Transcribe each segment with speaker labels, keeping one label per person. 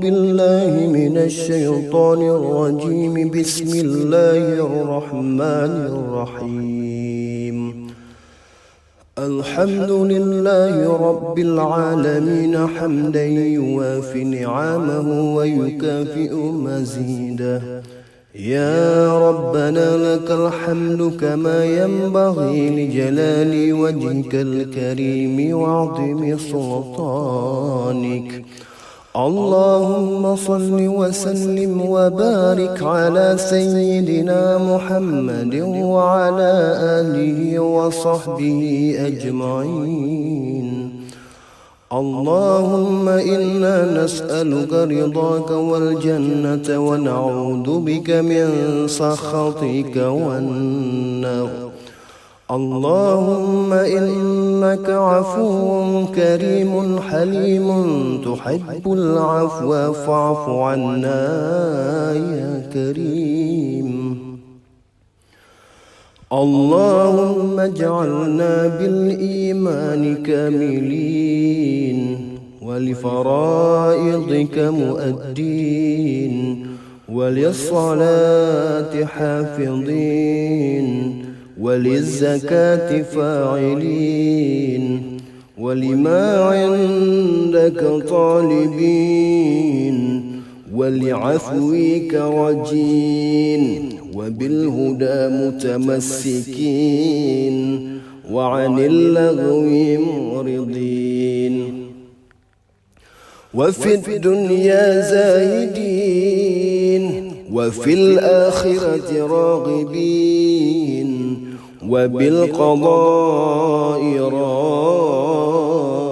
Speaker 1: بالله من الشيطان الرجيم. بسم الله الرحمن الرحيم. الحمد لله رب العالمين حمدا يوافي نعمه ويكافئ مزيده. يا ربنا لك الحمد كما ينبغي لجلال وجهك الكريم وعظيم سلطانك. اللهم صل وسلم وبارك على سيدنا محمد وعلى آله وصحبه أجمعين. اللهم إنا نسألك رضاك والجنة ونعوذ بك من سخطك والنار. اللهم إنك عفو كريم حليم تحب العفو فاعف عنا يا كريم. اللهم اجعلنا بالإيمان كاملين ولفرائضك مؤدين وللصلاة حافظين وللزكاة فاعلين ولما عندك طالبين ولعفوك رجين وبالهدى متمسكين وعن اللغو معرضين. وفي الدنيا زاهدين وفي الآخرة راغبين وبالقضاء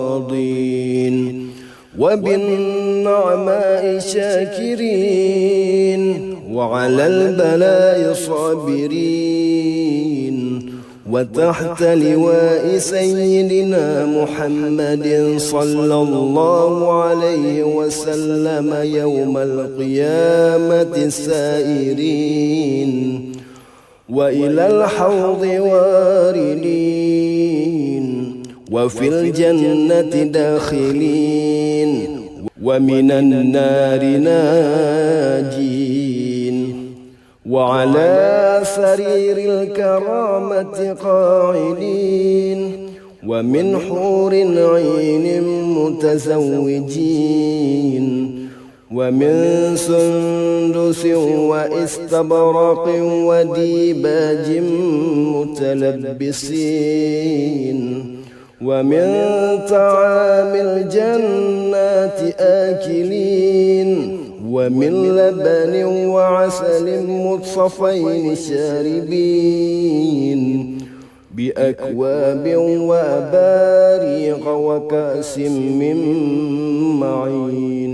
Speaker 1: راضين وبالنعماء شاكرين وعلى البلاء صابرين وتحت لواء سيدنا محمد صلى الله عليه وسلم يوم القيامة سائرين وإلى الحوض واردين وفي الجنة داخلين ومن النار ناجين وعلى سرير الكرامة قاعدين ومن حور عين متزوجين ومن سندس واستبرق وديباج متلبسين ومن طعام الجنات آكلين ومن لبن وعسل مصفين شاربين بأكواب وأباريق وكأس من معين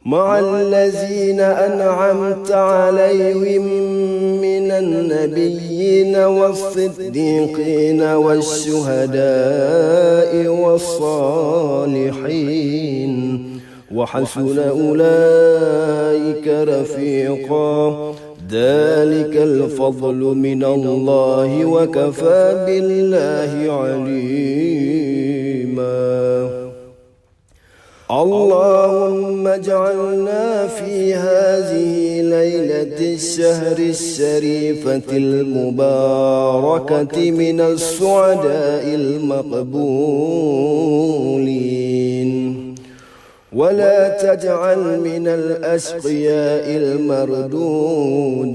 Speaker 1: مع الذين أنعمت عليهم من النبيين والصديقين والشهداء والصالحين وحسن أولئك رفيقا. ذلك الفضل من الله وكفى بالله عليما. اللهم اجعلنا في هذه ليلة الشهر الشريفة المباركة من السعداء المقبولين ولا تجعل من الأشقياء المردودين.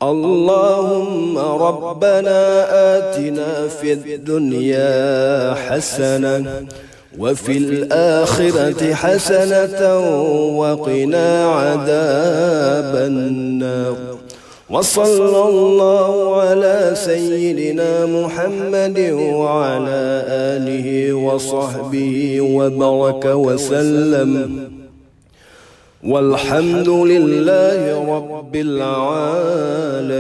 Speaker 1: اللهم ربنا آتنا في الدنيا حسنة وفي الآخرة حسنة وقنا عذاب النار. وصلى الله على سيدنا محمد وعلى آله وصحبه وبارك وسلم والحمد لله رب العالمين.